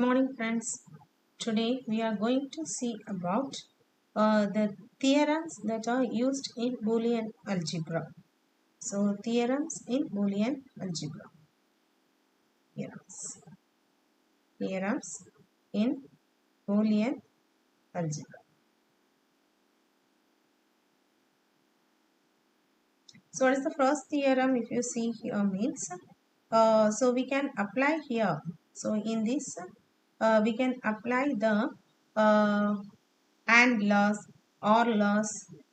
morning, friends. Today we are going to see about the theorems that are used in Boolean algebra. So, theorems in Boolean algebra. Theorems. Theorems in Boolean algebra. So, what is the first theorem? If you see here means, so we can apply here. So, in this, we can apply the and loss or loss.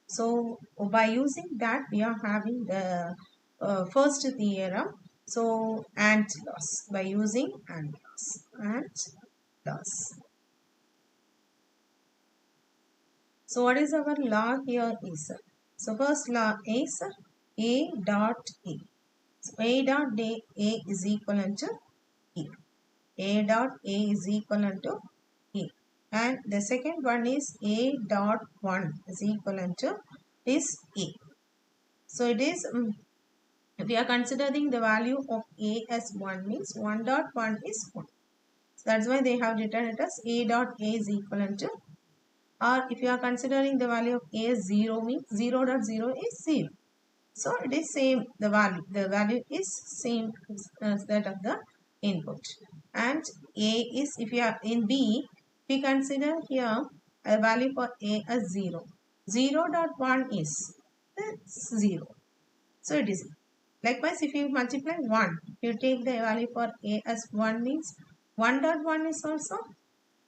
So by using that we are having the first theorem. So and loss, by using and loss. So what is our law here is, so first law is A dot A. So A dot A is equivalent to E. A dot A is equivalent to E. And the second one is A dot 1 is equivalent to is A. So it is, if we are considering the value of A as 1 means 1 dot 1 is 1. So that's why they have written it as A dot A is equivalent to, or if you are considering the value of A as 0 means 0 dot 0 is 0. So it is same, the value is same as that of the input. And A is, if you are in B, we consider here a value for A as 0. 0 dot 1 is 0. So it is. Likewise, if you multiply 1, if you take the value for A as 1 means 1 dot 1 is also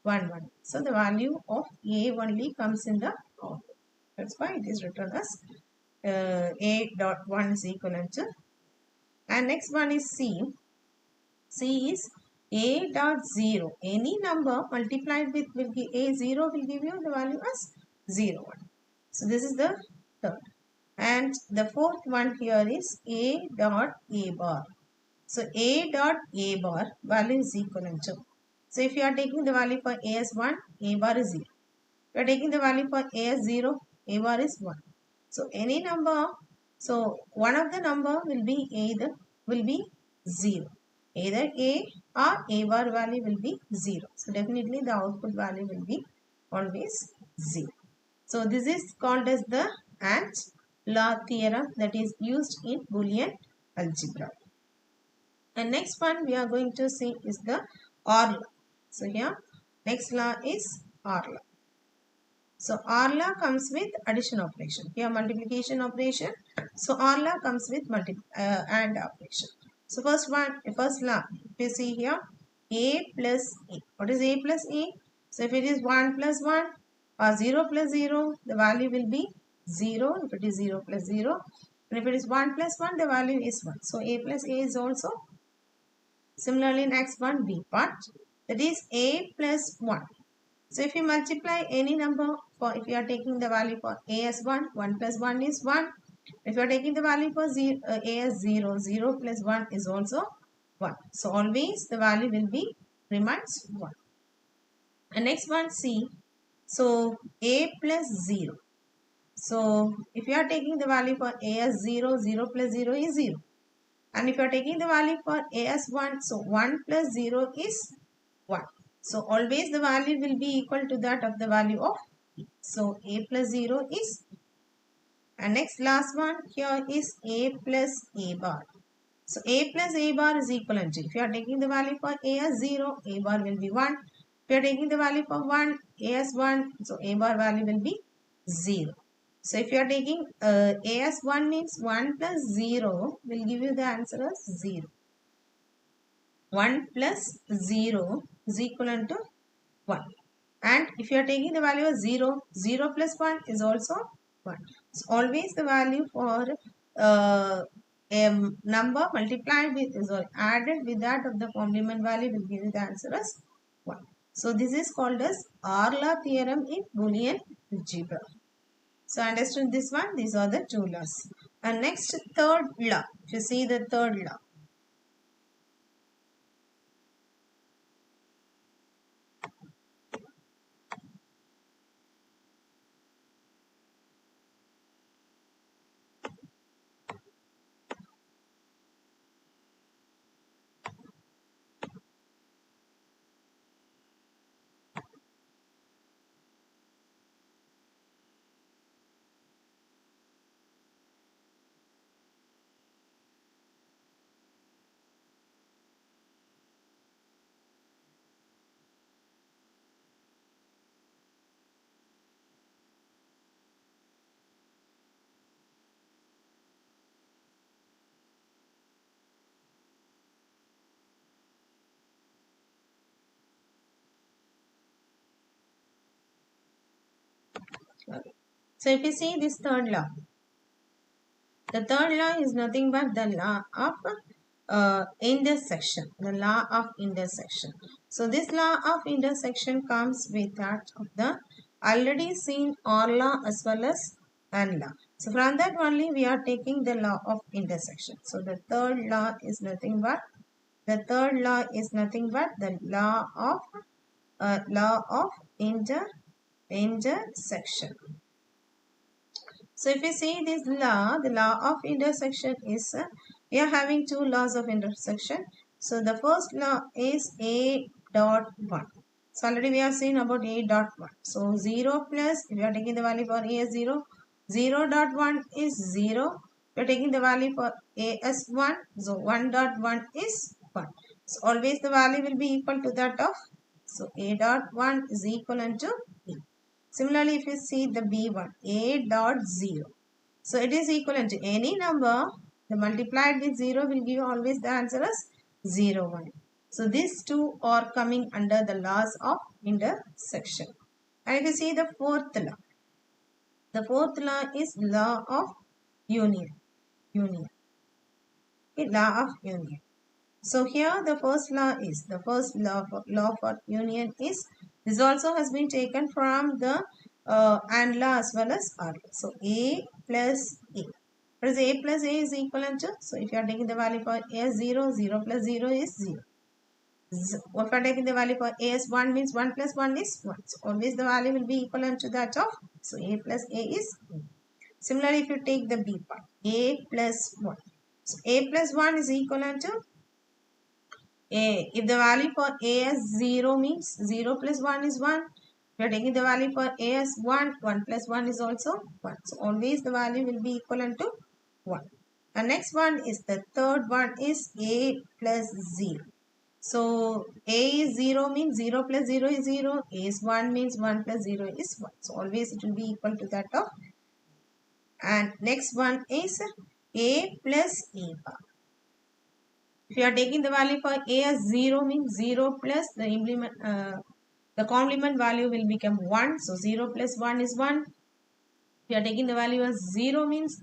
1 1. So the value of A only comes in the output. That's why it is written as A dot 1 is equivalent to. And next one is C. C is A dot 0. Any number multiplied with will give A0 will give you the value as 0 1. So this is the third. And the fourth one here is A dot A bar. So A dot A bar value is equivalent to. So if you are taking the value for A as 1, A bar is 0. If you are taking the value for A as 0, A bar is 1. So any number, so one of the number will be 0. Either A or A bar value will be 0. So definitely the output value will be always 0. So this is called as the AND law theorem that is used in Boolean algebra. And next one we are going to see is the OR law. So here next law is OR law. So OR law comes with addition operation. Here multiplication operation. So OR law comes with AND operation. So first law, if you see here, A plus A. What is A plus A? So if it is 1 plus 1 or 0 plus 0, the value will be 0. If it is 0 plus 0. And if it is 1 plus 1, the value is 1. So A plus A is also. Similarly, next one B part. That is A plus 1. So if you multiply any number, for if you are taking the value for A as 1, 1 plus 1 is 1. If you are taking the value for A as 0, 0 plus 1 is also 1. So always the value will be remains 1. And next one C. So A plus 0. So if you are taking the value for A as 0, 0 plus 0 is 0. And if you are taking the value for A as 1, so 1 plus 0 is 1. So always the value will be equal to that of the value of A. So A plus 0 is. And next last one here is A plus A bar. So A plus A bar is equivalent to, if you are taking the value for A as 0, A bar will be 1. If you are taking the value for 1, A as 1, so A bar value will be 0. So if you are taking A as 1 means 1 plus 0 will give you the answer as 0. 1 plus 0 is equivalent to 1. And if you are taking the value as 0, 0 plus 1 is also 1. So always the value for a number multiplied with or added with that of the complement value will give you the answer as 1. So this is called as OR law theorem in Boolean algebra. So understand this one, these are the two laws. And next third law, if you see the third law. Okay. So if you see this third law, the third law is nothing but the law of intersection. The law of intersection. So this law of intersection comes with that of the already seen OR law as well as AND law. So from that only we are taking the law of intersection. So the third law is nothing but the law of intersection. So if we see this law, the law of intersection is, we are having two laws of intersection. So the first law is A dot 1. So already we have seen about A dot 1. So 0 plus, if we are taking the value for A as 0, 0 dot 1 is 0. We are taking the value for A as 1. So 1 dot 1 is 1. So always the value will be equal to that of, so A dot 1 is equivalent to B. Similarly, if you see the B1, A dot 0. So it is equivalent to any number, the multiplied with 0 will give you always the answer as 0, 1. So these two are coming under the laws of intersection. And if you see the fourth law, the fourth law is law of union. Okay, law of union. So here the first law for union is, this also has been taken from the AND law as well as OR law. So A plus A. What is A plus A is equivalent to? So if you are taking the value for A as 0, 0 plus 0 is 0. If you are taking the value for A as 1 means 1 plus 1 is 1. So always the value will be equivalent to that of, so A plus A is 1. Similarly, if you take the B part, A plus 1. So A plus 1 is equivalent to A. If the value for A as 0 means 0 plus 1 is 1. We are taking the value for A as 1. 1 plus 1 is also 1. So always the value will be equivalent to 1. And next one is the third one is A plus 0. So A is 0 means 0 plus 0 is 0. A is 1 means 1 plus 0 is 1. So always it will be equal to that of. And next one is A plus A bar. If you are taking the value for A as 0 means 0 plus the complement value will become 1. So 0 plus 1 is 1. If you are taking the value as 0 means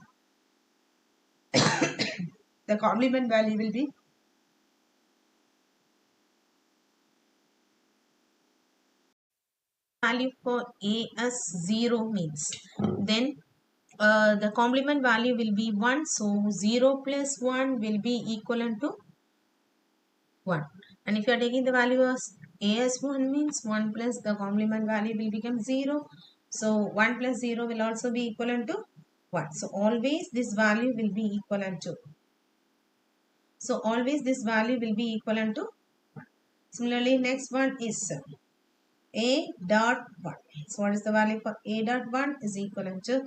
the complement value will be value for A as 0 means then the complement value will be 1. So 0 plus 1 will be equivalent to 1. And if you are taking the value as A as 1 means 1 plus the complement value will become 0. So 1 plus 0 will also be equivalent to 1. So always this value will be equivalent to. So always this value will be equivalent to 1. Similarly, next one is A dot 1. So what is the value for A dot 1 is equivalent to,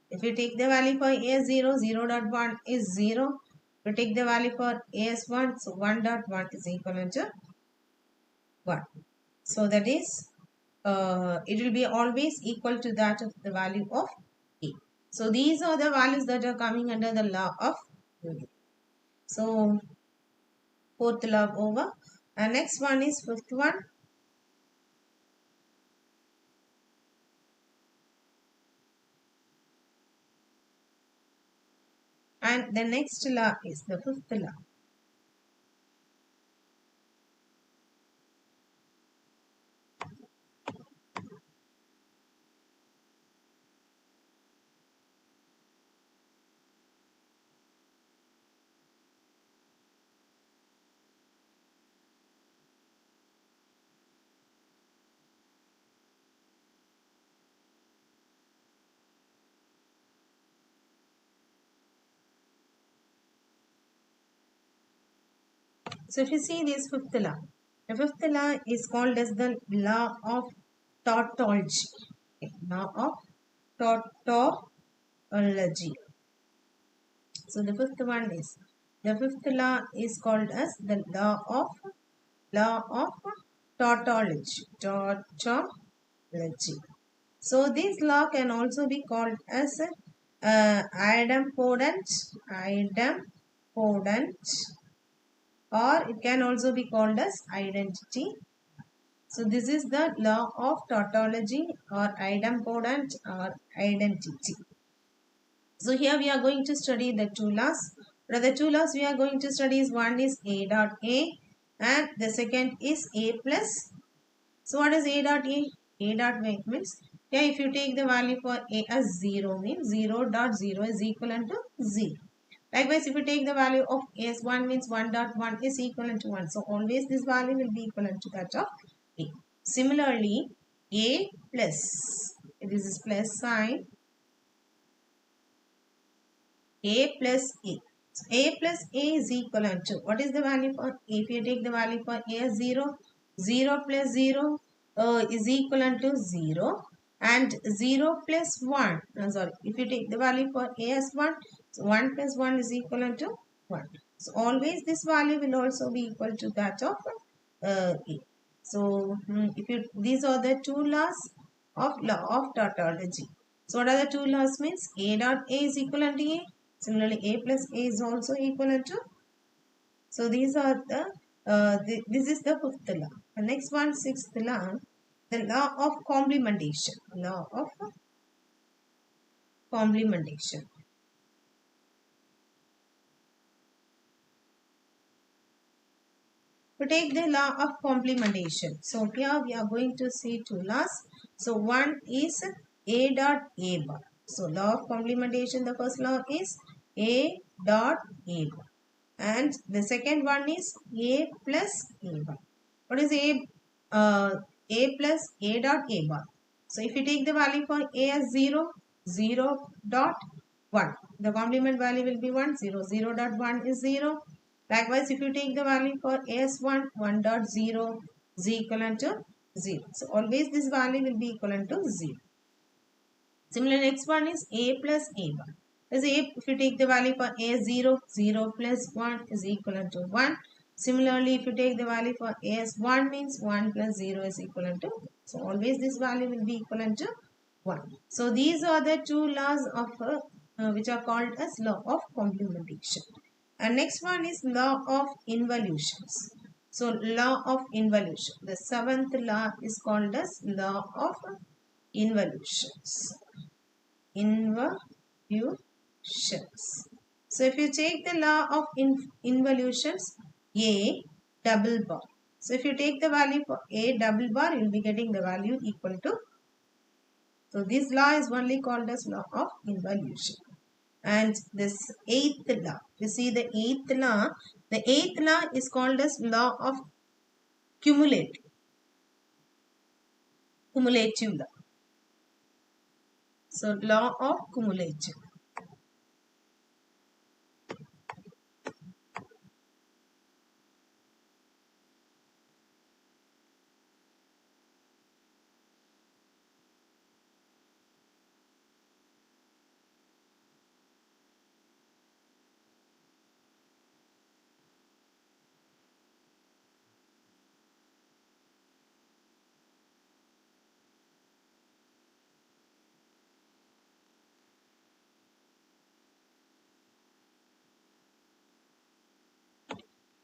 if you take the value for A as 0, 0 dot 1 is 0. If you take the value for A as 1, so 1 dot 1 is equivalent to 1. So that is, it will be always equal to that of the value of A. So these are the values that are coming under the law of union. So fourth law over. And next one is fifth one. And the next law is the fifth law. So if you see this fifth law, the fifth law is called as the law of tautology. Okay, law of tautology. So the fifth law is called as the law of tautology. Tautology. So this law can also be called as idempotent, or it can also be called as identity. So this is the law of tautology or idempotent or identity. So here we are going to study the two laws. The two laws we are going to study is one is A dot A and the second is A plus. So what is A dot A? A dot A means, yeah, if you take the value for A as 0 means 0 dot 0 is equivalent to 0. Likewise, if you take the value of A as 1 means 1 dot 1 is equivalent to 1. So always this value will be equivalent to that of A. Similarly, A plus, this is plus sign, A plus A. So A plus A is equivalent to, what is the value for A? If you take the value for A as 0, 0 plus 0 is equivalent to 0 and 0 plus 1, if you take the value for A as 1, so 1 plus 1 is equivalent to 1. So always this value will also be equal to that of A. So if you, these are the two laws of law of tautology. So what are the two laws means? A dot A is equivalent to A. Similarly, A plus A is also equivalent to. So these are the, this is the fifth law. The next one, sixth law, the law of complementation. Law of complementation. To take the law of complementation. So here we are going to see two laws. So one is A dot A bar. So law of complementation, the first law is A dot A bar. And the second one is A plus A bar. What is A? A plus A dot A bar. So if you take the value for A as 0, 0 dot 1. The complement value will be 1, 0, 0 dot 1 is 0. Likewise, if you take the value for A as 1, 1 dot 0 is equivalent to 0. So always this value will be equivalent to 0. Similarly, next one is A plus A bar. As A, if you take the value for A as 0, 0 plus 1 is equivalent to 1. Similarly, if you take the value for A as 1 means 1 plus 0 is equivalent to 1. So always this value will be equivalent to 1. So these are the two laws of which are called as law of complementation. And next one is law of involutions. So law of involution. The seventh law is called as law of involutions. Involutions. So if you take the law of involutions, A double bar. So if you take the value for A double bar, you will be getting the value equal to. So this law is only called as law of involution. And this eighth law, you see the eighth law. The eighth law is called as law of cumulative law. So law of cumulative.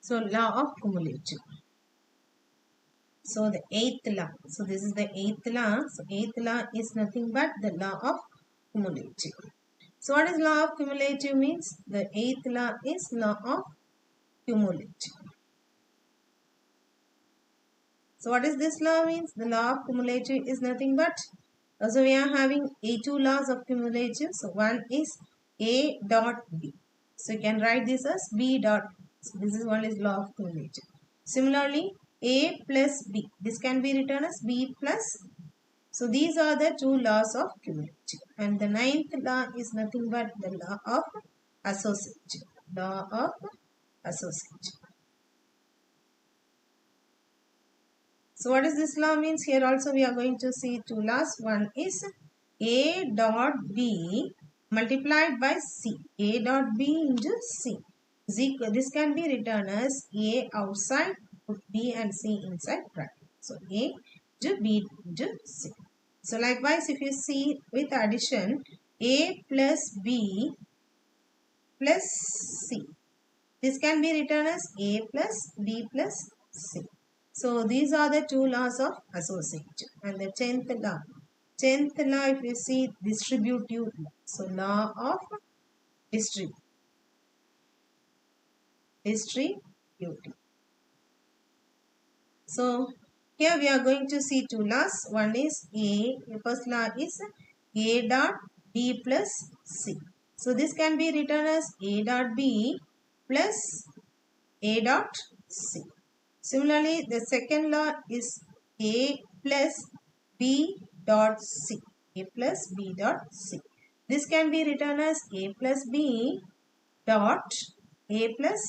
So law of cumulative. So the eighth law. So this is the eighth law. So eighth law is nothing but the law of cumulative. So what is law of cumulative means? The eighth law is law of cumulative. So what is this law means? The law of cumulative is nothing but, so we are having two laws of cumulative. So one is A dot B. So you can write this as B dot. So this is one is law of cumulative. Similarly, A plus B. This can be written as B plus. So these are the two laws of cumulative. And the ninth law is nothing but the law of associative. Law of associative. So what is this law means? Here also we are going to see two laws. One is A dot B multiplied by C. A dot B into C. This can be written as A outside, put B and C inside bracket. So A to B to C. So likewise, if you see with addition, A plus B plus C. This can be written as A plus B plus C. So these are the two laws of association. And the 10th law. 10th law, if you see, distributive law. So law of distributive. So here we are going to see two laws. One is A. The first law is A dot B plus C. So this can be written as A dot B plus A dot C. Similarly, the second law is A plus B dot C. A plus B dot C. This can be written as A plus B dot A plus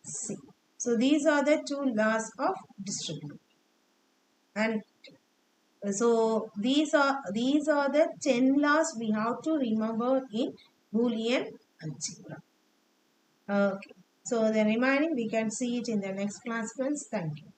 C. So these are the two laws of distribution. And so these are the 10 laws we have to remember in Boolean algebra. Okay. So the remaining we can see it in the next class, friends. Thank you.